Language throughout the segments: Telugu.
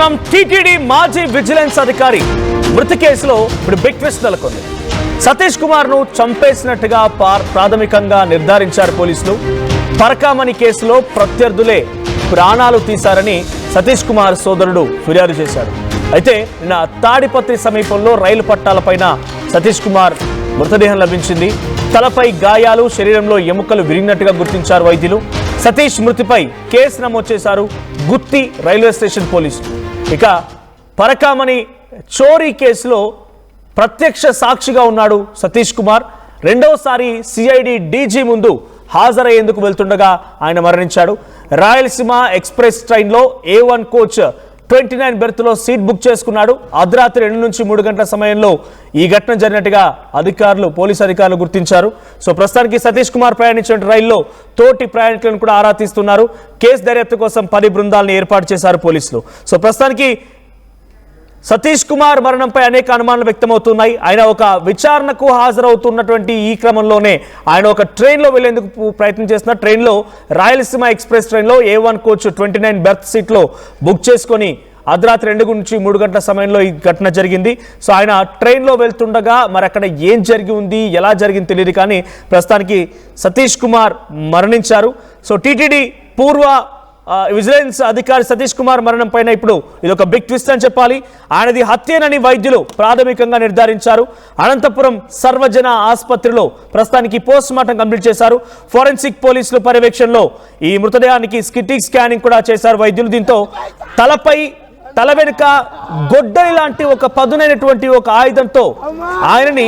చూస్తున్నాం టీటీడీ మాజీ విజిలెన్స్ అధికారి మృతి కేసులో ఇప్పుడు బిగ్ ట్విస్ట్ నెలకొంది. సతీష్ కుమార్ ను చంపేసినట్టుగా ప్రాథమికంగా నిర్ధారించారు పోలీసులు. పరకామణి కేసులో ప్రత్యర్థులే ప్రాణాలు తీశారని సతీష్ కుమార్ సోదరుడు ఫిర్యాదు చేశారు. అయితే నిన్న తాడిపత్రి సమీపంలో రైలు పట్టాలపైన సతీష్ కుమార్ మృతదేహం లభించింది. తలపై గాయాలు, శరీరంలో ఎముకలు విరిగినట్టుగా గుర్తించారు వైద్యులు. సతీష్ మృతిపై కేసు నమోదు చేశారు గుత్తి రైల్వే స్టేషన్ పోలీసులు. ఇక పరకామణి చోరీ కేసులో ప్రత్యక్ష సాక్షిగా ఉన్నాడు సతీష్ కుమార్. రెండోసారి సిఐడి డీజీ ముందు హాజరయ్యేందుకు వెళ్తుండగా ఆయన మరణించాడు. రాయలసీమ ఎక్స్ప్రెస్ ట్రైన్లో A1 కోచ్ 29 బెర్త్లో సీట్ బుక్ చేసుకున్నాడు. అర్ధరాత్రి 2 నుంచి 3 గంటల సమయంలో ఈ ఘటన జరిగినట్టుగా పోలీసు అధికారులు గుర్తించారు. సో ప్రస్తుతానికి సతీష్ కుమార్ ప్రయాణించిన రైల్లో తోటి ప్రయాణికులను కూడా ఆరా తీస్తున్నారు. కేసు దర్యాప్తు కోసం 10 బృందాలను ఏర్పాటు చేశారు పోలీసులు. సో ప్రస్తుతానికి సతీష్ కుమార్ మరణంపై అనేక అనుమానాలు వ్యక్తమవుతున్నాయి. ఆయన ఒక విచారణకు హాజరవుతున్నటువంటి ఈ క్రమంలోనే ఆయన ఒక ట్రైన్లో వెళ్లేందుకు ప్రయత్నం చేస్తున్న ట్రైన్లో రాయలసీమ ఎక్స్ప్రెస్ ట్రైన్లో A1 కోచ్ 29 బెర్త్ సీట్లో బుక్ చేసుకొని అర్ధరాత్రి 2 నుంచి 3 గంటల సమయంలో ఈ ఘటన జరిగింది. సో ఆయన ట్రైన్లో వెళ్తుండగా మరి అక్కడ ఏం జరిగి ఉంది, ఎలా జరిగింది తెలియదు. కానీ ప్రస్తుతానికి సతీష్ కుమార్ మరణించారు. సో టీటీడీ పూర్వ విజిలెన్స్ అధికారి సతీష్ కుమార్ మరణం పైన ఇప్పుడు ఇది ఒక బిగ్ ట్విస్ట్ అని చెప్పాలి. ఆయనది హత్యేనని వైద్యులు ప్రాథమికంగా నిర్ధారించారు. అనంతపురం సర్వజన ఆసుపత్రిలో ప్రస్తుతానికి పోస్ట్ మార్టం కంప్లీట్ చేశారు. ఫోరెన్సిక్ పోలీసుల పర్యవేక్షణలో ఈ మృతదేహానికి స్కిటిక్ స్కానింగ్ కూడా చేశారు వైద్యులు. దీంతో తల వెనుక గొడ్డలి లాంటి ఒక పదునైనటువంటి ఒక ఆయుధంతో ఆయనని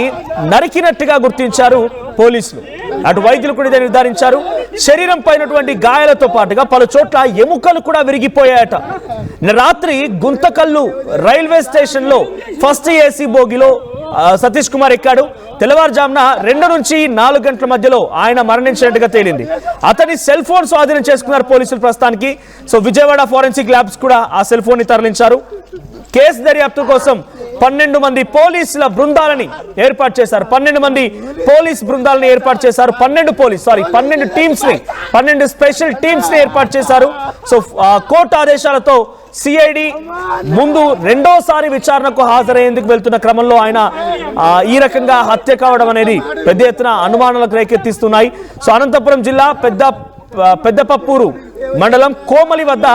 నరికినట్టుగా గుర్తించారు పోలీసులు. అటు వైద్యులు కూడా నిర్ధారించారు. శరీరం పైనటువంటి గాయాలతో పాటుగా పలు చోట్ల ఎముకలు కూడా విరిగిపోయాయట. రాత్రి గుంతకల్లు రైల్వే స్టేషన్ లో ఫస్ట్ ఏసీ బోగిలో సతీష్ కుమార్ ఎక్కాడు. తెల్లవారుజామున 2 నుంచి 4 గంటల మధ్యలో ఆయన మరణించినట్టుగా తేలింది. అతని సెల్ ఫోన్ స్వాధీనం చేసుకున్నారు పోలీసులు ప్రస్తుతానికి. సో విజయవాడ ఫోరెన్సిక్ ల్యాబ్స్ కూడా ఆ సెల్ ఫోన్ ని తరలించారు. కేసు దర్యాప్తు కోసం 12 మంది పోలీసుల బృందాలని ఏర్పాటు చేశారు. 12 మంది పోలీస్ బృందాలను ఏర్పాటు చేశారు. 12 టీమ్స్ ని 12 స్పెషల్ టీమ్స్ ని ఏర్పాటు చేశారు. సో కోర్టు ఆదేశాలతో సిఐడి ముందు రెండోసారి విచారణకు హాజరయ్యేందుకు వెళ్తున్న క్రమంలో ఆయన ఈ రకంగా హత్య కావడం అనేది పెద్ద ఎత్తున అనుమానాలకు రేకెత్తిస్తున్నాయి. సో అనంతపురం జిల్లా పెద్దపప్పూరు మండలం కోమలి వద్ద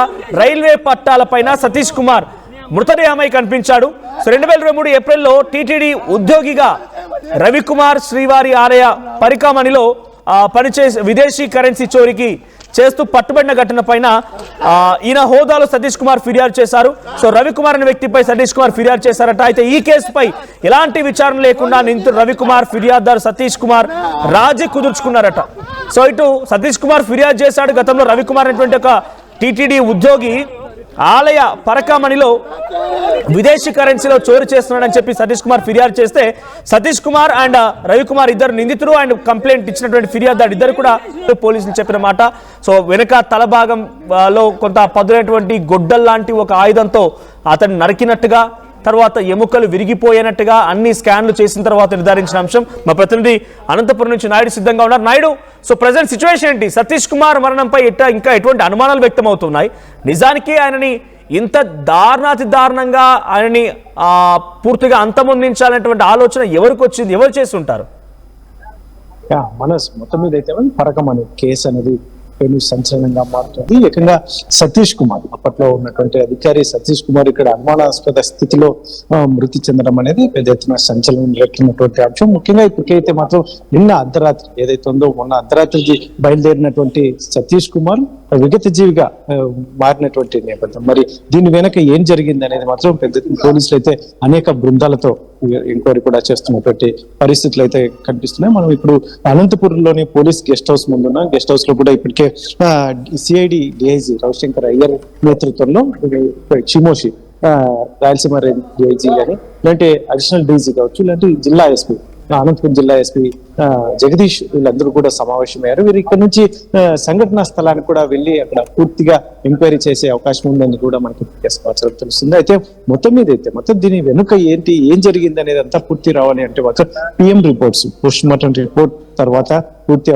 రైల్వే పట్టాలపైన సతీష్ కుమార్ మృతదేహమై కనిపించాడు. 2023 ఏప్రిల్లో టీటీడీ ఉద్యోగిగా రవికుమార్ శ్రీవారి ఆలయ పరికామణిలో పనిచేసి విదేశీ కరెన్సీ చోరీకి చేస్తూ పట్టుబడిన ఘటన పైన ఈయన హోదాలో సతీష్ కుమార్ ఫిర్యాదు చేశారు. సో రవికుమార్ అనే వ్యక్తిపై సతీష్ కుమార్ ఫిర్యాదు చేశారట. అయితే ఈ కేసుపై ఎలాంటి విచారణ లేకుండా నిందితుడు రవికుమార్, ఫిర్యాదుదారు సతీష్ కుమార్ రాజీ కుదుర్చుకున్నారట. సో ఇటు సతీష్ కుమార్ ఫిర్యాదు చేశాడు. గతంలో రవికుమార్ అనేటువంటి ఒక టీటీడీ ఉద్యోగి ఆలయ పరకామణిలో విదేశీ కరెన్సీలో చోరీ చేస్తున్నాడని చెప్పి సతీష్ కుమార్ ఫిర్యాదు చేస్తే సతీష్ కుమార్ అండ్ రవికుమార్ ఇద్దరు నిందితులు అండ్ కంప్లైంట్ ఇచ్చినటువంటి ఫిర్యాదు ఇద్దరు కూడా పోలీసులు చెప్పిన మాట. సో వెనుక తల భాగంలో కొంత పదునైనటువంటి గొడ్డల్లాంటి ఒక ఆయుధంతో అతన్ని నరికినట్టుగా, తర్వాత ఎముకలు విరిగిపోయినట్టుగా అన్ని స్కాన్లు చేసిన తర్వాత నిర్ధారించిన అంశం. మా ప్రతినిధి అనంతపురం నుంచి నాయుడు సిద్ధంగా ఉన్నారు. నాయుడు, సో ప్రజెంట్ సిచ్యువేషన్ ఏంటి? సతీష్ కుమార్ మరణంపై ఇంకా ఎటువంటి అనుమానాలు వ్యక్తమవుతున్నాయి? నిజానికి ఆయనని ఇంత దారుణంగా ఆయనని పూర్తిగా అంతమొందించాలనేటువంటి ఆలోచన ఎవరికి వచ్చింది? ఎవరు చేస్తుంటారు? మనస్ మొత్తం మీద అయితే పరకమణి కేసు అనేది సంచలనంగా మారుతుంది. ఏకంగా సతీష్ కుమార్, అప్పట్లో ఉన్నటువంటి అధికారి సతీష్ కుమార్ ఇక్కడ అనుమానాస్పద స్థితిలో మృతి చెందడం అనేది పెద్ద ఎత్తున సంచలనం రేపుతున్నటువంటి అంశం. ముఖ్యంగా ఇప్పటికైతే మాత్రం నిన్న అర్ధరాత్రి ఏదైతే ఉందో, మొన్న అర్ధరాత్రి బయలుదేరినటువంటి సతీష్ కుమార్ విగత జీవిగా మారినటువంటి నేపథ్యం. మరి దీని వెనక ఏం జరిగింది అనేది మాత్రం పెద్ద పోలీసులు అయితే అనేక బృందాలతో ఎంక్వైరీ కూడా చేస్తున్నటువంటి పరిస్థితులు అయితే కనిపిస్తున్నాయి. మనం ఇప్పుడు అనంతపురంలోని పోలీస్ గెస్ట్ హౌస్ ముందున్నాం. గెస్ట్ హౌస్ లో కూడా ఇప్పటికే సిఐడి డిఐజీ రవిశంకర్ అయ్యర్ నేతృత్వంలో చిమోషి రాయలసీమ డిఐజీ కానీ ఇలాంటి అడిషనల్ డీజీ కావచ్చు, ఇలాంటి జిల్లా ఎస్పీ అనంతపురం జిల్లా ఎస్పీ జగదీష్ వీళ్ళందరూ కూడా సమావేశమయ్యారు. వీరు ఇక్కడ నుంచి సంఘటనా స్థలానికి కూడా వెళ్ళి అక్కడ పూర్తిగా ఎంక్వైరీ చేసే అవకాశం ఉందని కూడా మనకి తెలుస్తుంది. అయితే మొత్తం దీని వెనుక ఏం జరిగింది అనేది అంతా పూర్తి రావాలి అంటే మాత్రం PM reports, post mortem report తర్వాత పూర్తి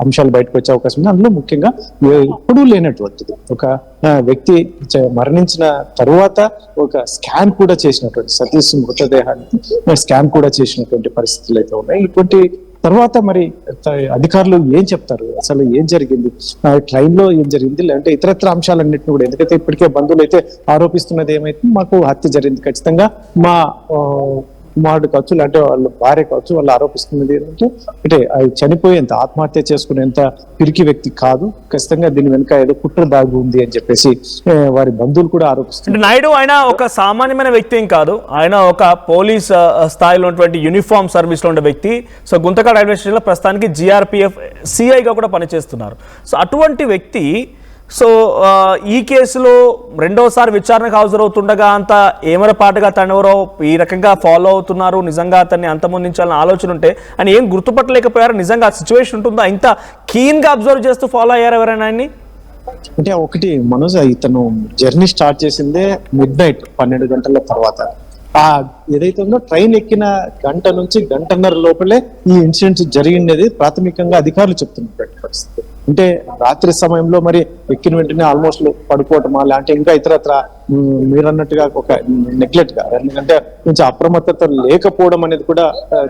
అంశాలు బయటకు వచ్చే అవకాశం ఉంది. అందులో ముఖ్యంగా ఎప్పుడూ లేనటువంటిది ఒక వ్యక్తి మరణించిన తరువాత ఒక స్కాన్ కూడా చేసినటువంటి సతీష్ మృతదేహాన్ని స్కాన్ కూడా చేసినటువంటి పరిస్థితులు అయితే ఉన్నాయి. ఇటువంటి తర్వాత మరి అధికారులు ఏం చెప్తారు, అసలు ఏం జరిగింది, ట్రైన్ లో ఏం జరిగింది, లేదంటే ఇతరత్ర అంశాలన్నింటినీ కూడా, ఎందుకంటే ఇప్పటికే బంధువులు అయితే ఆరోపిస్తున్నది ఏమైతే మాకు హత్య జరిగింది, ఖచ్చితంగా మా కుమారుడు కావచ్చు, లేదంటే వాళ్ళ భార్య కావచ్చు, వాళ్ళు ఆరోపిస్తున్నది ఏంటంటే అంటే అది చనిపోయేంత ఆత్మహత్య చేసుకునేంత పిరికి వ్యక్తి కాదు, ఖచ్చితంగా దీని వెనుక ఏదో కుట్ర దాగి ఉంది అని చెప్పేసి వారి బంధువులు కూడా ఆరోపిస్తున్నారు. నాయుడు ఆయన ఒక సామాన్యమైన వ్యక్తి ఏం కాదు, ఆయన ఒక పోలీస్ స్థాయిలో ఉన్నటువంటి యూనిఫామ్ సర్వీస్ లో ఉండే వ్యక్తి. సో గుంతకల్ రైల్వే స్టేషన్ లో ప్రస్తుతానికి GRPF CIగా కూడా పనిచేస్తున్నారు. సో అటువంటి వ్యక్తి సో ఈ కేసులో రెండోసారి విచారణకు హాజరవుతుండగా అంత ఏమరపాటుగా తనెవరో ఈ రకంగా ఫాలో అవుతున్నారు, నిజంగా అతన్ని అంతమొందించాలని ఆలోచన ఉంటే ఆయన ఏం గుర్తుపట్టలేకపోయారు, నిజంగా ఆ సిచ్యువేషన్ ఉంటుందా, ఇంత కీన్గా అబ్జర్వ్ చేస్తూ ఫాలో అయ్యారు ఎవరైనా ఆయన్ని? అంటే ఒకటి మనోజ్, ఇతను జర్నీ స్టార్ట్ చేసిందే మిడ్నైట్ 12 గంటల తర్వాత. ఆ ఏదైతే ఉందో ట్రైన్ ఎక్కిన గంట నుంచి గంటన్నర లోపలే ఈ ఇన్సిడెంట్ జరిగినది ప్రాథమికంగా అధికారులు చెప్తున్నటువంటి పరిస్థితి. అంటే రాత్రి సమయంలో మరి ఎక్కిన వెంటనే ఆల్మోస్ట్ పడుకోవటమా, లేదంటే ఇంకా ఇతరత్ర మీరు అన్నట్టుగా ఒక నెగ్లెక్ట్ గా, ఎందుకంటే కొంచెం అప్రమత్తత లేకపోవడం అనేది కూడా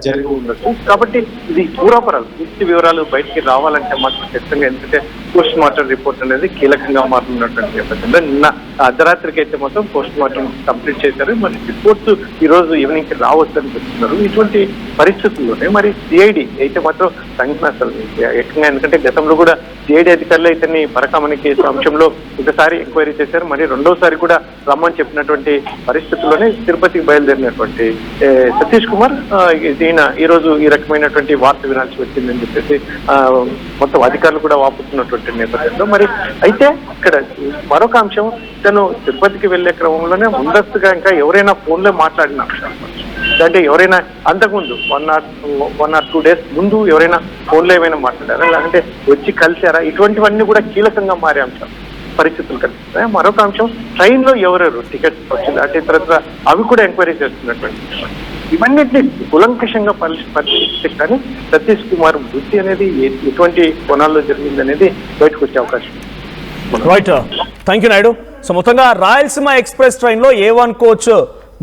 జరిగి ఉండదు. కాబట్టి ఇది పూర్వపరాలు పూర్తి వివరాలు బయటికి రావాలంటే మాత్రం ఖచ్చితంగా, ఎందుకంటే పోస్ట్ మార్టం రిపోర్ట్ అనేది కీలకంగా మారుతున్నటువంటి నేపథ్యంలో నిన్న అర్ధరాత్రికి అయితే మొత్తం పోస్ట్ మార్టం కంప్లీట్ చేశారు. మరి రిపోర్ట్స్ ఈ రోజు ఈవినింగ్ కి రావచ్చు అని చెప్తున్నారు. ఇటువంటి పరిస్థితుల్లోనే మరి CID అయితే మాత్రం సంఘటన అసలు ఏకంగా, ఎందుకంటే గతంలో కూడా CID అధికారులు ఇతన్ని పరకామణి కేసు అంశంలో ఒకసారి ఎంక్వైరీ చేశారు, మరి రెండోసారి కూడా రమ్మని చెప్పినటువంటి పరిస్థితుల్లోనే తిరుపతికి బయలుదేరినటువంటి సతీష్ కుమార్ ఈయన ఈ రోజు ఈ రకమైనటువంటి వార్త వినాల్సి వచ్చిందని చెప్పేసి మొత్తం అధికారులు కూడా వాపుతున్నటువంటి నేపథ్యంలో మరి అయితే ఇక్కడ మరొక అంశం, తను తిరుపతికి వెళ్లే క్రమంలోనే ముందస్తుగా ఇంకా ఎవరైనా ఫోన్లో మాట్లాడిన అంశం, అంటే ఎవరైనా అంతకుముందు 1 or 2 days ముందు ఎవరైనా ఫోన్లో ఏమైనా మాట్లాడారా, లేదంటే వచ్చి కలిసారా, ఇటువంటివన్నీ కూడా కీలకంగా మారే అంశం పరిస్థితులు కనిపిస్తాయి. మరొక అంశం, ట్రైన్ లో ఎవరెవరు టికెట్స్ వచ్చింది అంటే ఇతరత్ర అవి కూడా ఎంక్వైరీ చేస్తున్నటువంటి ఇవన్నిటిని కులంకషంగా పరిశీలిస్తే కానీ సతీష్ కుమార్ మృతి అనేది ఎటువంటి కోణాల్లో జరిగింది అనేది బయటకు వచ్చే అవకాశం. Right, thank you Naidu. So మొత్తంగా రాయలసీమ ఎక్స్ప్రెస్ ట్రైన్లో A1 కోచ్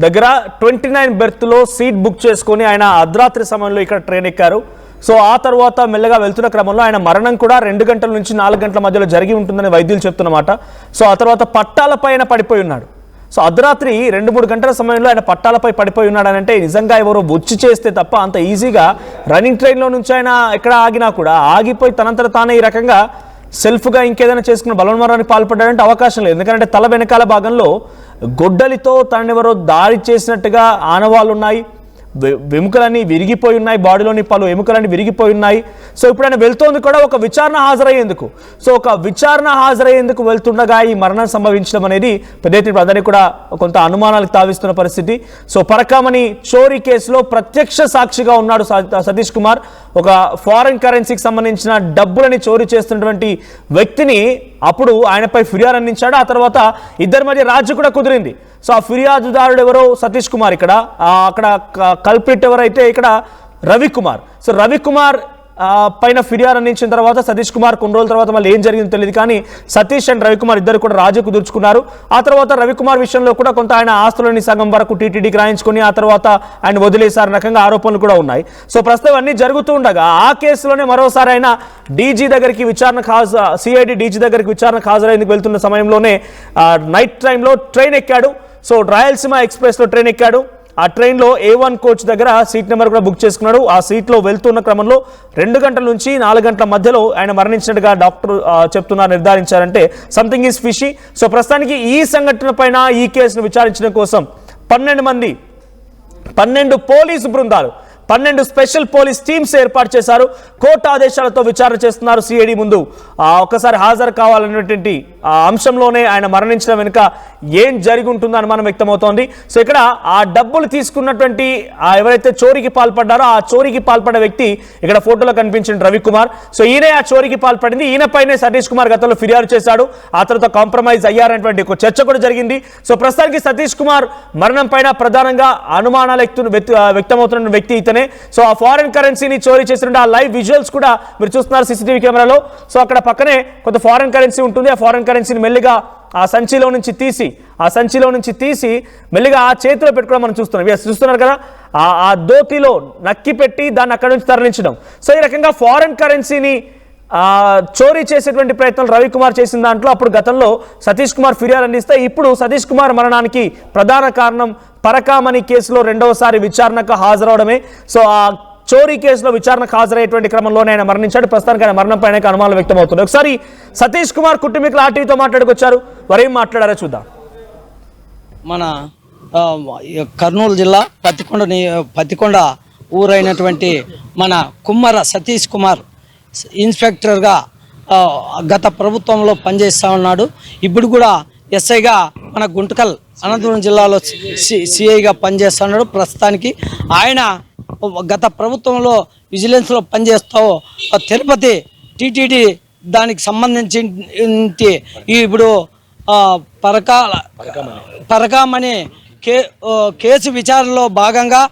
దగ్గర 29 బెర్త్లో సీట్ బుక్ చేసుకొని ఆయన అర్ధరాత్రి సమయంలో ఇక్కడ ట్రైన్ ఎక్కారు. సో ఆ తర్వాత మెల్లగా వెళ్తున్న క్రమంలో ఆయన మరణం కూడా 2 గంటల నుంచి 4 గంటల మధ్యలో జరిగి ఉంటుందని వైద్యులు చెప్తున్నమాట. సో ఆ తర్వాత పట్టాలపైన పడిపోయి ఉన్నాడు. సో అర్ధరాత్రి 2-3 గంటల సమయంలో ఆయన పట్టాలపై పడిపోయి ఉన్నాడని అంటే నిజంగా ఎవరో వచ్చి చేస్తే తప్ప అంత ఈజీగా రన్నింగ్ ట్రైన్లో నుంచి ఆయన ఎక్కడ ఆగినా కూడా ఆగిపోయి తనంతట తానే ఈ రకంగా సెల్ఫ్గా ఇంకేదైనా చేసుకుని బలవన్మరణానికి పాల్పడ్డాడంటే అవకాశం లేదు. ఎందుకంటే తల వెనకాల భాగంలో గొడ్డలితో తనెవరో దాడి చేసినట్టుగా ఆనవాళ్ళు ఉన్నాయి, ఎముకలన్నీ విరిగిపోయి ఉన్నాయి, బాడీలోని పలు ఎముకలన్నీ విరిగిపోయి ఉన్నాయి. సో ఇప్పుడు ఆయన వెళ్తోంది కూడా ఒక విచారణ హాజరయ్యేందుకు. సో ఒక విచారణ హాజరయ్యేందుకు వెళ్తుండగా ఈ మరణం సంభవించడం అనేది పెద్ద ఎత్తున అందరినీ కూడా కొంత అనుమానాలకు తావిస్తున్న పరిస్థితి. సో పరకామణి చోరీ కేసులో ప్రత్యక్ష సాక్షిగా ఉన్నాడు సతీష్ కుమార్. ఒక ఫారెన్ కరెన్సీకి సంబంధించిన డబ్బులని చోరీ చేస్తున్నటువంటి వ్యక్తిని అప్పుడు ఆయనపై ఫిర్యాదు అందించాడు. ఆ తర్వాత ఇద్దరి మధ్య రాజీ కూడా కుదిరింది. సో ఆ ఫిర్యాదుదారుడు ఎవరో సతీష్ కుమార్, ఇక్కడ అక్కడ కల్ప్రిట్ ఎవరైతే ఇక్కడ రవికుమార్. సో రవికుమార్ పైన ఫిర్యాదు అందించిన తర్వాత సతీష్ కుమార్ కొన్ని రోజుల తర్వాత మళ్ళీ ఏం జరిగిందో తెలియదు, కానీ సతీష్ అండ్ రవికుమార్ ఇద్దరు కూడా రాజీ కుదుర్చుకున్నారు. ఆ తర్వాత రవికుమార్ విషయంలో కూడా కొంత ఆయన ఆస్తులని సగం వరకు టీటీడీకి రాయించుకొని ఆ తర్వాత ఆయన వదిలేశారు రకంగా ఆరోపణలు కూడా ఉన్నాయి. సో ప్రస్తుతం అన్ని జరుగుతూ ఉండగా ఆ కేసులోనే మరోసారి ఆయన డీజీ దగ్గరికి CID డీజీ దగ్గరికి విచారణకు హాజరయ్యేందుకు వెళ్తున్న సమయంలోనే నైట్ టైంలో ట్రైన్ ఎక్కాడు. సో రాయలసీమ ఎక్స్ప్రెస్లో ట్రైన్ ఎక్కాడు. ఆ ట్రైన్లో A1 కోచ్ దగ్గర సీట్ నెంబర్ కూడా బుక్ చేసుకున్నాడు. ఆ సీట్లో వెళ్తున్న క్రమంలో 2 గంటల నుంచి 4 గంటల మధ్యలో ఆయన మరణించినట్టుగా డాక్టర్ చెప్తున్నారు, నిర్ధారించారంటే సంథింగ్ ఈజ్ ఫిషీ. సో ప్రస్తుతానికి ఈ సంఘటన పైన ఈ కేసును విచారించడం కోసం 12 పోలీసు బృందాలు, 12 స్పెషల్ పోలీస్ టీమ్స్ ఏర్పాటు చేశారు. కోర్టు ఆదేశాలతో విచారణ చేస్తున్నారు. CID ముందు ఒక్కసారి హాజరు కావాలనేటువంటి అంశంలోనే ఆయన మరణించడం వెనుక ఏం జరిగి ఉంటుందో అనుమానం వ్యక్తమవుతోంది. సో ఇక్కడ ఆ డబ్బులు తీసుకున్నటువంటి ఎవరైతే చోరీకి పాల్పడ్డారో ఆ చోరీకి పాల్పడ్డ వ్యక్తి ఇక్కడ ఫోటోలో కనిపించిన రవికుమార్. సో ఈయనే ఆ చోరీకి పాల్పడింది. ఈయనపైనే సతీష్ కుమార్ గతంలో ఫిర్యాదు చేశాడు. ఆ తర్వాత కాంప్రమైజ్ అయ్యారనేటువంటి ఒక చర్చ కూడా జరిగింది. సో ప్రస్తుతానికి సతీష్ కుమార్ మరణం పైన ప్రధానంగా అనుమానాలు వ్యక్తమవుతున్న వ్యక్తి ఇతనే. వెంటనే సో ఆ ఫారెన్ కరెన్సీని చోరీ చేసినట్టు ఆ లైవ్ విజువల్స్ కూడా మీరు చూస్తున్నారు సీసీటీవీ కెమెరాలో. సో అక్కడ పక్కనే కొంత ఫారెన్ కరెన్సీ ఉంటుంది. ఆ ఫారెన్ కరెన్సీని మెల్లిగా ఆ సంచిలో నుంచి తీసి మెల్లిగా ఆ చేతిలో పెట్టుకోవడం మనం చూస్తున్నారు కదా. ఆ దోతిలో నక్కి పెట్టి దాన్ని అక్కడి నుంచి తరలించడం. సో ఈ రకంగా ఫారెన్ కరెన్సీని చోరీ చేసేటువంటి ప్రయత్నం రవికుమార్ చేసిన దాంట్లో అప్పుడు గతంలో సతీష్ కుమార్ ఫిర్యాదు అందిస్తే ఇప్పుడు సతీష్ కుమార్ మరణానికి ప్రధాన కారణం పరకామణి కేసులో రెండవసారి విచారణకు హాజరవడమే. సో ఆ చోరీ కేసులో విచారణకు హాజరయ్యేటువంటి క్రమంలోనే ఆయన మరణించాడు. ప్రస్తుతానికి ఆయన మరణంపై అనేక అనుమానాలు వ్యక్తమవుతున్నాయి. ఒకసారి సతీష్ కుమార్ కుటుంబీకులు ఆర్టీవీతో మాట్లాడుకొచ్చారు. వారు ఏం మాట్లాడారో చూద్దాం. మన కర్నూలు జిల్లా పత్తికొండ ఊరైనటువంటి మన కుమ్మర సతీష్ కుమార్ ఇన్స్పెక్టర్గా గత ప్రభుత్వంలో పనిచేస్తూ ఉన్నాడు. ఇప్పుడు కూడా ఎస్ఐగా మన గుంటకల్ అనంతపురం జిల్లాలో సిఐగా పనిచేస్తున్నాడు. ప్రస్తుతానికి ఆయన గత ప్రభుత్వంలో విజిలెన్స్లో పనిచేస్తూ తిరుపతి టీటీడీ దానికి సంబంధించి ఇప్పుడు పరకామణి కేసు విచారణలో భాగంగా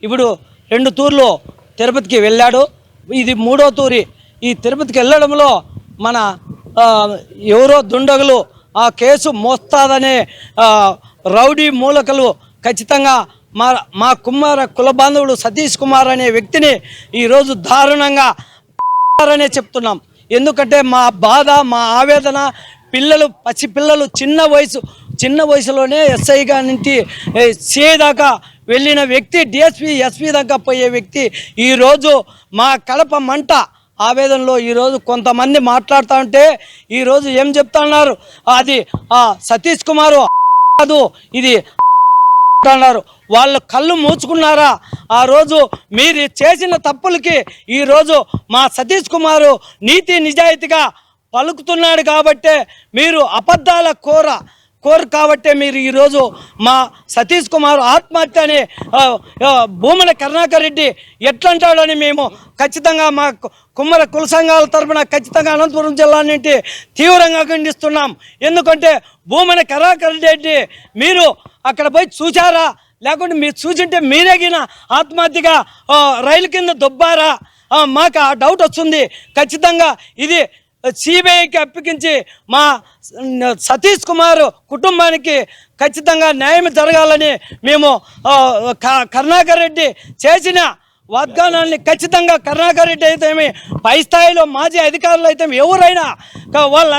ఇప్పుడు 2 తూర్లు తిరుపతికి వెళ్ళాడు. ఇది 3వ తూరి. ఈ తిరుపతికి వెళ్ళడంలో మన ఎవరో దుండగులు ఆ కేసు మోస్తాదనే రౌడీ మూలకలు ఖచ్చితంగా మా కుమార కుల బాంధవుడు సతీష్ కుమార్ అనే వ్యక్తిని ఈరోజు దారుణంగా అనే చెప్తున్నాం. ఎందుకంటే మా బాధ, మా ఆవేదన, పసిపిల్లలు చిన్న వయసులోనే ఎస్ఐగా నుంచి సిఐ దాకా వెళ్ళిన వ్యక్తి, డిఎస్పీ ఎస్పీ దాకా పోయే వ్యక్తి ఈరోజు మా కడప మంట ఆవేదనలో ఈరోజు కొంతమంది మాట్లాడుతూ ఉంటే ఈరోజు ఏం చెప్తున్నారు, అది సతీష్ కుమారు కాదు ఇది అన్నారు. వాళ్ళు కళ్ళు మూచుకున్నారా? ఆ రోజు మీరు చేసిన తప్పులకి ఈరోజు మా సతీష్ కుమారు నీతి నిజాయితీగా పలుకుతున్నాడు కాబట్టే మీరు అబద్ధాల కోరు కాబట్టే మీరు ఈరోజు మా సతీష్ కుమార్ ఆత్మహత్య అని భూమన కరుణాకర్ రెడ్డి ఎట్లంటాడని మేము ఖచ్చితంగా మా కుమ్మర కుల సంఘాల తరఫున ఖచ్చితంగా అనంతపురం జిల్లా నుండి తీవ్రంగా ఖండిస్తున్నాం. ఎందుకంటే భూమన కరుణాకర్ రెడ్డి మీరు అక్కడ పోయి చూసారా? లేకుంటే మీరు చూసింటే మీరేగిన ఆత్మహత్యగా రైలు కింద దొబ్బారా? మాకు ఆ డౌట్ వస్తుంది. ఖచ్చితంగా ఇది సిబిఐకి అప్పగించి మా సతీష్ కుమార్ కుటుంబానికి ఖచ్చితంగా న్యాయం జరగాలని మేము కరుణాకర్ రెడ్డి చేసిన వాగ్దానాన్ని ఖచ్చితంగా కరుణాకర్ రెడ్డి అయితే పై స్థాయిలో మాజీ అధికారులు అయితే ఎవరైనా వాళ్ళ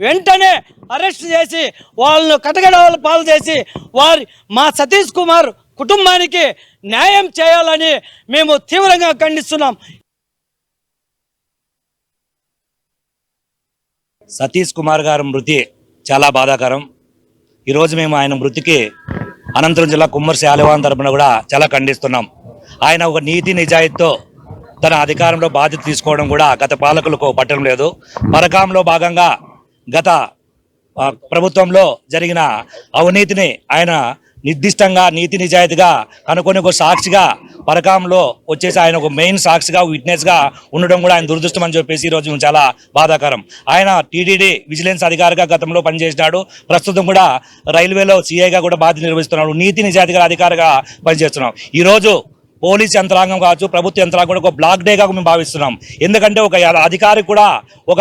వెంటనే అరెస్ట్ చేసి వాళ్ళను కటకడాలు పాలు చేసి మా సతీష్ కుమార్ కుటుంబానికి న్యాయం చేయాలని మేము తీవ్రంగా ఖండిస్తున్నాం. సతీష్ కుమార్ గారి మృతి చాలా బాధాకరం. ఈరోజు మేము ఆయన మృతికి అనంతపురం జిల్లా కుమ్మరి శాలివాన్ తరపున కూడా చాలా ఖండిస్తున్నాం. ఆయన ఒక నీతి నిజాయితీతో తన అధికారంలో బాధ్యత తీసుకోవడం కూడా గత పాలకులకు పట్టడం లేదు. పరకాంలో భాగంగా గత ప్రభుత్వంలో జరిగిన అవినీతిని ఆయన నిర్దిష్టంగా నీతి నిజాయితీగా కనుకొని ఒక సాక్షిగా పరకాంలో వచ్చేసి ఆయన ఒక మెయిన్ సాక్షిగా విట్నెస్గా ఉండడం కూడా ఆయన దురదృష్టం అని చెప్పేసి ఈరోజు చాలా బాధాకరం. ఆయన టీటీడీ విజిలెన్స్ అధికారిగా గతంలో పనిచేసినాడు. ప్రస్తుతం కూడా రైల్వేలో సిఐగా కూడా బాధ్యత నిర్వహిస్తున్నాడు. నీతి నిజాయితీగా అధికారిగా పనిచేస్తున్నాం. ఈరోజు పోలీస్ యంత్రాంగం కావచ్చు, ప్రభుత్వ యంత్రాంగం కూడా ఒక బ్లాక్ డేగా మేము భావిస్తున్నాం. ఎందుకంటే ఒక అధికారి కూడా ఒక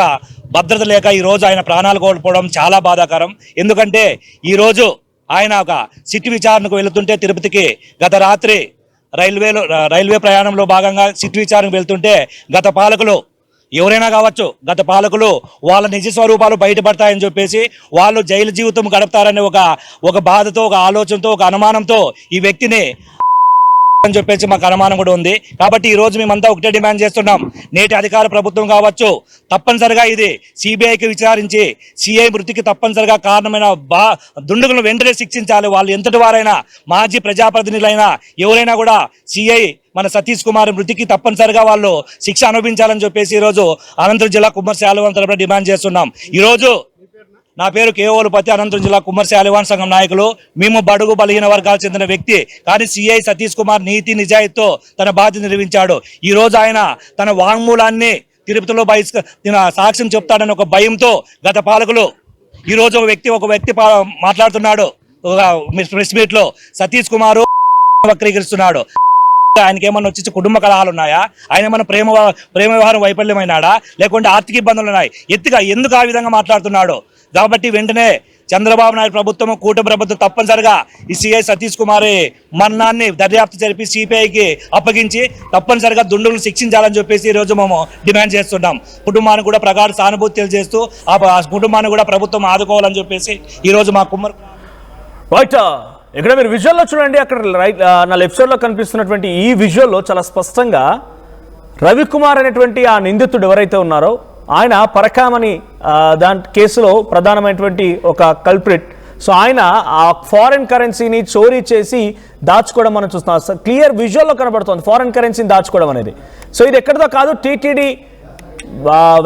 భద్రత లేక ఈరోజు ఆయన ప్రాణాలు కోల్పోవడం చాలా బాధాకరం. ఎందుకంటే ఈరోజు ఆయన ఒక సిట్ విచారణకు వెళుతుంటే తిరుపతికి గత రాత్రి రైల్వే ప్రయాణంలో భాగంగా సిట్ విచారణకు వెళ్తుంటే గత పాలకులు ఎవరైనా కావచ్చు, గత పాలకులు వాళ్ళ నిజ స్వరూపాలు బయటపడతాయని చెప్పేసి వాళ్ళు జైలు జీవితం గడుపుతారనే ఒక బాధతో, ఒక ఆలోచనతో, ఒక అనుమానంతో ఈ వ్యక్తిని అని చెప్పేసి మాకు అనుమానం కూడా ఉంది. కాబట్టి ఈ రోజు మేమంతా ఒకటే డిమాండ్ చేస్తున్నాం. నేటి అధికార ప్రభుత్వం కావచ్చు, తప్పనిసరిగా ఇది సిబిఐకి విచారించి సిఐ మృతికి తప్పనిసరిగా కారణమైన దుండగులను వెంటనే శిక్షించాలి. వాళ్ళు ఎంతటి వారైనా, మాజీ ప్రజాప్రతినిధులైనా ఎవరైనా కూడా సిఐ మన సతీష్ కుమార్ మృతికి తప్పనిసరిగా వాళ్ళు శిక్ష అనుభవించాలని చెప్పేసి ఈరోజు అనంతపురం జిల్లా కుమ్మరి శాలివాన్ తరపున డిమాండ్ చేస్తున్నాం. ఈరోజు నా పేరు కేవోలుపతి, అనంతపురం జిల్లా కుమ్మరి శాలివాన్ సంఘం నాయకులు. మేము బడుగు బలహీన వర్గాలకు చెందిన వ్యక్తి, కానీ సిఐ సతీష్ కుమార్ నీతి నిజాయితీతో తన బాధ్యత నిర్వహించాడు. ఈ రోజు ఆయన తన వాంగ్మూలాన్ని తిరుపతిలో సాక్ష్యం చెప్తాడని ఒక భయంతో గత పాలకులు ఈరోజు ఒక వ్యక్తి మాట్లాడుతున్నాడు ప్రెస్ మీట్ లో, సతీష్ కుమార్ వక్రీకరిస్తున్నాడు. ఆయనకి ఏమన్నా వచ్చి కుటుంబ కలహాలు ఉన్నాయా, ఆయన ఏమన్నా ప్రేమ వ్యవహారం వైఫల్యమైనాడా, లేకుంటే ఆర్థిక ఇబ్బందులు ఉన్నాయి, ఎత్తుగా ఎందుకు ఆ విధంగా మాట్లాడుతున్నాడు? కాబట్టి వెంటనే చంద్రబాబు నాయుడు ప్రభుత్వం, కూటమి ప్రభుత్వం తప్పనిసరిగా ఈ సిఐ సతీష్ కుమార్ మరణాన్ని దర్యాప్తు జరిపి సిపిఐకి అప్పగించి తప్పనిసరిగా దుండులను శిక్షించాలని చెప్పేసి ఈరోజు మేము డిమాండ్ చేస్తున్నాం. కుటుంబానికి కూడా ప్రగాఢ సానుభూతి తెలియజేస్తూ ఆ కుటుంబాన్ని కూడా ప్రభుత్వం ఆదుకోవాలని చెప్పేసి ఈరోజు మా రైట్. ఇక్కడ మీరు విజువల్లో చూడండి, అక్కడ రైట్ నా లెఫ్ట్ సైడ్లో కనిపిస్తున్నటువంటి ఈ విజువల్లో చాలా స్పష్టంగా రవికుమార్ అనేటువంటి ఆ నిందితుడు ఎవరైతే ఉన్నారో ఆయన పరకామణి దాని కేసులో ప్రధానమైనటువంటి ఒక కల్ప్రిట్. సో ఆయన ఆ ఫారెన్ కరెన్సీని చోరీ చేసి దాచుకోవడం మనం చూస్తున్నాం. క్లియర్ విజువల్లో కనబడుతుంది ఫారెన్ కరెన్సీని దాచుకోవడం అనేది. సో ఇది ఎక్కడిదో కాదు, టీటీడీ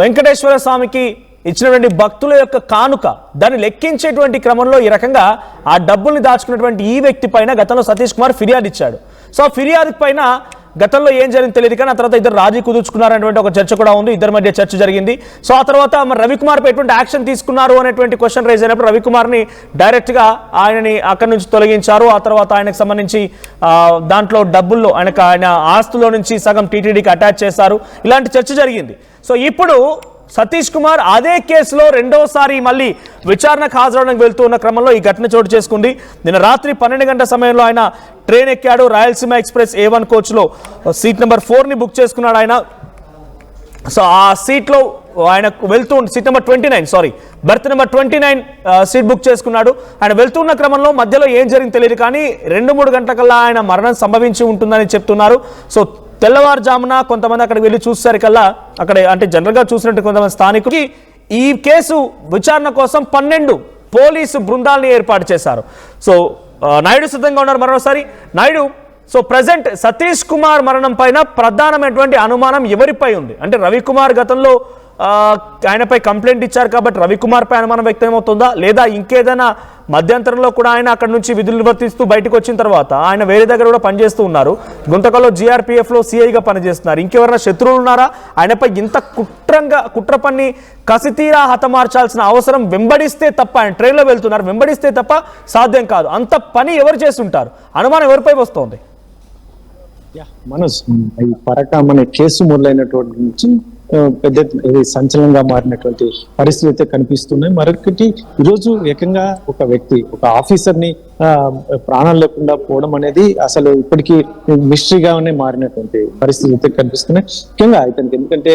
వెంకటేశ్వర స్వామికి ఇచ్చినటువంటి భక్తుల యొక్క కానుక, దాన్ని లెక్కించేటువంటి క్రమంలో ఈ రకంగా ఆ డబ్బుల్ని దాచుకున్నటువంటి ఈ వ్యక్తి పైన గతంలో సతీష్ కుమార్ ఫిర్యాదు ఇచ్చాడు. సో ఆ ఫిర్యాదు పైన గతంలో ఏం జరిగింది తెలియదు, కానీ ఆ తర్వాత ఇద్దరు రాజీ కుదుర్చుకున్నారనేటువంటి ఒక చర్చ కూడా ఉంది, ఇద్దరి మధ్య చర్చ జరిగింది. సో ఆ తర్వాత మరి రవికుమార్పై ఎటువంటి యాక్షన్ తీసుకున్నారు అనేటువంటి క్వశ్చన్ రైజ్ అయినప్పుడు రవికుమార్ని డైరెక్ట్గా ఆయనని అక్కడి నుంచి తొలగించారు. ఆ తర్వాత ఆయనకు సంబంధించి దాంట్లో డబ్బుల్లో ఆయన ఆస్తులో నుంచి సగం టీటీడీకి అటాచ్ చేశారు. ఇలాంటి చర్చ జరిగింది. సో ఇప్పుడు సతీష్ కుమార్ అదే కేసులో రెండోసారి మళ్ళీ విచారణకు హాజరవడానికి వెళ్తూ ఉన్న క్రమంలో ఈ ఘటన చోటు చేసుకుంది. నిన్న రాత్రి 12 గంటల సమయంలో ఆయన ట్రైన్ ఎక్కాడు. రాయలసీమ ఎక్స్ప్రెస్ A1 కోచ్లో సీట్ నెంబర్ 4ని బుక్ చేసుకున్నాడు ఆయన. సో ఆ సీట్లో ఆయన వెళ్తూ seat number 29 berth number 29 seat book చేసుకున్నాడు. ఆయన వెళ్తున్న క్రమంలో మధ్యలో ఏం జరిగింది తెలియదు, కానీ 2-3 గంటలకల్లా ఆయన మరణం సంభవించి ఉంటుందని చెప్తున్నారు. సో తెల్లవారుజామున కొంతమంది అక్కడికి వెళ్ళి చూసేసరికల్లా అక్కడ అంటే జనరల్గా చూసినట్టు కొంతమంది స్థానికులకి ఈ కేసు విచారణ కోసం 12 పోలీసు బృందాలని ఏర్పాటు చేశారు. సో నాయుడు సిద్ధంగా ఉన్నారు మరోసారి. నాయుడు, సో ప్రజెంట్ సతీష్ కుమార్ మరణం పైన ప్రధానమైనటువంటి అనుమానం ఎవరిపై ఉంది? అంటే రవికుమార్ గతంలో ఆయనపై కంప్లైంట్ ఇచ్చారు కాబట్టి రవికుమార్ పై అనుమానం వ్యక్తమవుతుందా, లేదా ఇంకేదైనా మధ్యంతరంలో కూడా ఆయన అక్కడి నుంచి విధులు నిర్వర్తిస్తూ బయటకు వచ్చిన తర్వాత ఆయన వేరే దగ్గర కూడా పనిచేస్తూ ఉన్నారు, గుంతకల్లో GRPFలో CIగా పనిచేస్తున్నారు, ఇంకెవరైనా శత్రువులు ఉన్నారా? ఆయనపై ఇంత కుట్ర పన్ని కసితీరా హతమార్చాల్సిన అవసరం వెంబడిస్తే తప్ప, ఆయన ట్రైన్లో వెళ్తున్నారు, వెంబడిస్తే తప్ప సాధ్యం కాదు. అంత పని ఎవరు చేస్తుంటారు? అనుమానం ఎవరిపై వస్తుంది? మనోజ్, ఈ పరకామణి కేసు మొదలైనటువంటి నుంచి పెద్ద ఇది సంచలనంగా మారినటువంటి పరిస్థితులు అయితే కనిపిస్తున్నాయి. మరొకటి, ఈరోజు ఏకంగా ఒక వ్యక్తి, ఒక ఆఫీసర్ని ప్రాణాలు లేకుండా పోవడం అనేది అసలు ఇప్పటికీ మిస్టరీగానే మారినటువంటి పరిస్థితులు అయితే కనిపిస్తున్నాయి. ముఖ్యంగా ఇతనికి ఎందుకంటే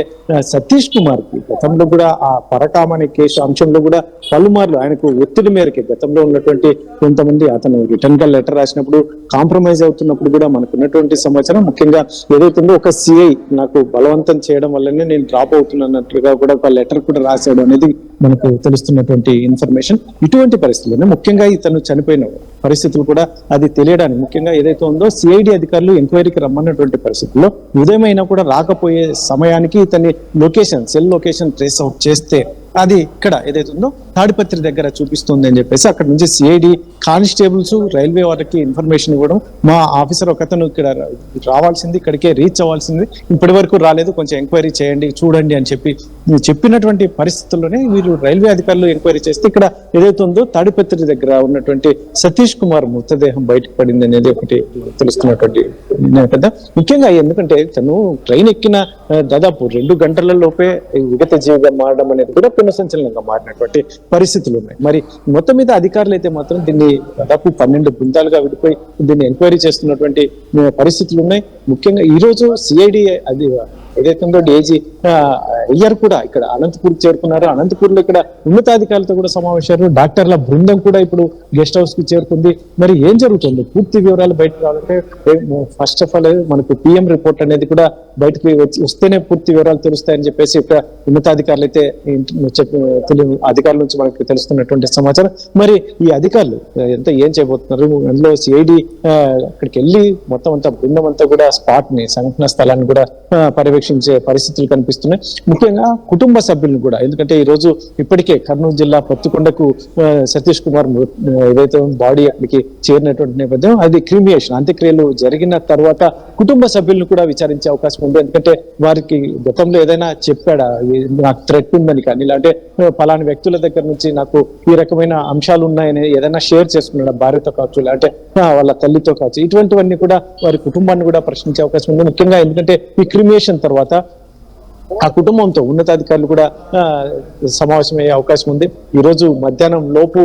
సతీష్ కుమార్ కి గతంలో కూడా ఆ పరకామణి కేసు అంశంలో కూడా పలుమార్లు ఆయనకు ఒత్తిడి మేరకి గతంలో ఉన్నటువంటి కొంతమంది అతను రిటర్న్ గా లెటర్ రాసినప్పుడు కాంప్రమైజ్ అవుతున్నప్పుడు కూడా మనకు ఉన్నటువంటి సమాచారం, ముఖ్యంగా ఏదైతుందో ఒక CI నాకు బలవంతం చేయడం వల్లనే నేను డ్రాప్ అవుతున్నట్లుగా కూడా ఒక లెటర్ కూడా రాశాడు అనేది మనకు తెలుస్తున్నటువంటి ఇన్ఫర్మేషన్. ఇటువంటి పరిస్థితుల్లోనే ముఖ్యంగా ఇతను చనిపోయిన పరిస్థితులు కూడా అది తెలియడానికి ముఖ్యంగా ఏదైతే ఉందో CID అధికారులు ఎంక్వైరీకి రమ్మన్నటువంటి పరిస్థితుల్లో ఉదయమైనా కూడా రాకపోయే సమయానికి ఇతని సెల్ లొకేషన్ ట్రేస్ అవుట్ చేస్తే అది ఇక్కడ ఏదైతే ఉందో తాడిపత్రి దగ్గర చూపిస్తుంది అని చెప్పేసి అక్కడ నుంచి CID కానిస్టేబుల్స్ రైల్వే వారికి ఇన్ఫర్మేషన్ ఇవ్వడం, మా ఆఫీసర్ ఒకతను ఇక్కడ రావాల్సింది, ఇక్కడికే రీచ్ అవ్వాల్సింది, ఇప్పటి వరకు రాలేదు, కొంచెం ఎంక్వైరీ చేయండి చూడండి అని చెప్పినటువంటి పరిస్థితుల్లోనే వీరు రైల్వే అధికారులు ఎంక్వైరీ చేస్తే ఇక్కడ ఏదైతే ఉందో తాడిపత్రి దగ్గర ఉన్నటువంటి సతీష్ కుమార్ మృతదేహం బయటకు పడింది అనేది ఒకటి తెలుస్తున్నటువంటి నేపథ్యం. ముఖ్యంగా ఎందుకంటే తను ట్రైన్ ఎక్కిన దాదాపు 2 గంటల లోపే విగత జీవిగా మారడం అనేది కూడా సంచలనంగా మారినటువంటి పరిస్థితులు ఉన్నాయి. మరి మొత్తం మీద అధికారులు అయితే మాత్రం దీన్ని దాదాపు 12 బృందాలుగా విడిపోయి దీన్ని ఎంక్వైరీ చేస్తున్నటువంటి పరిస్థితులు ఉన్నాయి. ముఖ్యంగా ఈ రోజు CID అది ఏదైతే ఉందో DIG అయ్యర్ కూడా ఇక్కడ అనంతపూర్ చేరుకున్నారు. అనంతపూర్ లో ఇక్కడ ఉన్నతాధికారులతో కూడా సమావేశాలు, డాక్టర్ల బృందం కూడా ఇప్పుడు గెస్ట్ హౌస్ కి చేరుకుంది. మరి ఏం జరుగుతుంది పూర్తి వివరాలు బయటకు రావాలంటే ఫస్ట్ ఆఫ్ ఆల్ మనకు PM రిపోర్ట్ అనేది కూడా బయటకు వస్తేనే పూర్తి వివరాలు తెలుస్తాయని చెప్పేసి ఇక్కడ ఉన్నతాధికారులు అయితే అధికారుల నుంచి మనకు తెలుస్తున్నటువంటి సమాచారం. మరి ఈ అధికారులు ఏం చేయబోతున్నారు, అందులో CID అక్కడికి వెళ్ళి మొత్తం అంతా బృందం అంతా కూడా స్పాట్ ని, సంఘటన స్థలాన్ని కూడా పర్యవేక్షించే పరిస్థితులు కనిపిస్తున్నాయి. ముఖ్యంగా కుటుంబ సభ్యులను కూడా, ఎందుకంటే ఈ రోజు ఇప్పటికే కర్నూలు జిల్లా పత్తికొండకు సతీష్ కుమార్ ఏదైతే బాడీ అక్కడికి చేరినటువంటి నేపథ్యం, అది క్రీమియేషన్ అంత్యక్రియలు జరిగిన తర్వాత కుటుంబ సభ్యులను కూడా విచారించే అవకాశం ఉంది. ఎందుకంటే వారికి గతంలో ఏదైనా చెప్పాడా, నాకు థ్రెట్ ఉందని కానీ, ఇలాంటి పలానా వ్యక్తుల దగ్గర నుంచి నాకు ఈ రకమైన అంశాలు ఉన్నాయని ఏదైనా షేర్ చేసుకున్నాడా భార్యతో కావచ్చు, లేదంటే వాళ్ళ తల్లితో కావచ్చు, ఇటువంటివన్నీ కూడా వారి కుటుంబాన్ని కూడా ప్రశ్నించే అవకాశం ఉంది. ముఖ్యంగా ఎందుకంటే ఈ క్రిమినేషన్ తర్వాత ఆ కుటుంబంతో ఉన్నతాధికారులు కూడా సమావేశమయ్యే అవకాశం ఉంది. ఈ రోజు మధ్యాహ్నం లోపు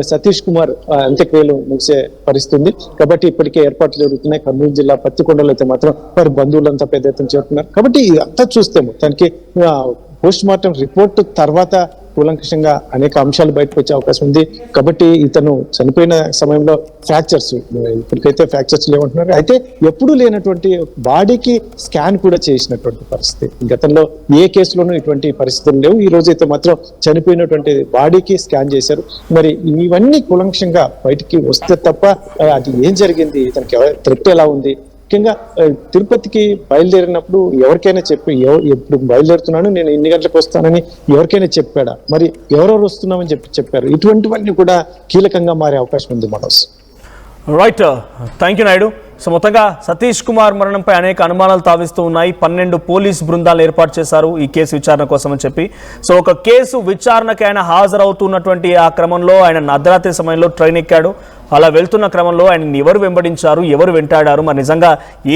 సతీష్ కుమార్ అంత్యక్రియలు ముగిసే పరిస్థితి ఉంది. కాబట్టి ఇప్పటికే ఏర్పాట్లు జరుగుతున్నాయి. కర్నూలు జిల్లా పత్తికొండలో అయితే మాత్రం వారి బంధువులంతా పెద్ద ఎత్తున చేరుతున్నారు. కాబట్టి ఇదంతా చూస్తే మొత్తానికి పోస్ట్ మార్టం రిపోర్ట్ తర్వాత కూలంకషంగా అనేక అంశాలు బయటకు వచ్చే అవకాశం ఉంది. కాబట్టి ఇతను చనిపోయిన సమయంలో ఫ్రాక్చర్స్, ఇప్పటికైతే ఫ్రాక్చర్స్ లేవంటున్నారు. అయితే ఎప్పుడూ లేనటువంటి బాడీకి స్కాన్ కూడా చేసినటువంటి పరిస్థితి. గతంలో ఏ కేసులోనూ ఇటువంటి పరిస్థితులు లేవు. ఈ రోజు అయితే మాత్రం చనిపోయినటువంటి బాడీకి స్కాన్ చేశారు. మరి ఇవన్నీ కూలంకషంగా బయటికి వస్తే తప్ప అది ఏం జరిగింది, ఇతనికి థ్రెట్ ఎలా ఉంది, ముఖ్యంగా తిరుపతికి బయలుదేరినప్పుడు ఎవరికైనా చెప్పి ఎప్పుడు బయలుదేరుతున్నాను నేను ఇన్ని గంటలకు వస్తానని ఎవరికైనా చెప్పాడా, మరి ఎవరెవరు వస్తున్నామని చెప్పారు. ఇటువంటివన్నీ కూడా కీలకంగా మారే అవకాశం ఉంది Manoj. Right, thank you Naidu. So మొత్తంగా సతీష్ కుమార్ మరణంపై అనేక అనుమానాలు తావిస్తూ ఉన్నాయి. 12 పోలీస్ బృందాలు ఏర్పాటు చేశారు ఈ కేసు విచారణ కోసం అని చెప్పి. సో ఒక కేసు విచారణకి ఆయన హాజరవుతున్నటువంటి ఆ క్రమంలో ఆయన అర్ధరాత్రి సమయంలో ట్రైన్ ఎక్కాడు. అలా వెళ్తున్న క్రమంలో ఆయన ఎవరు వెంబడించారు, ఎవరు వెంటాడారు, మరి నిజంగా ఏం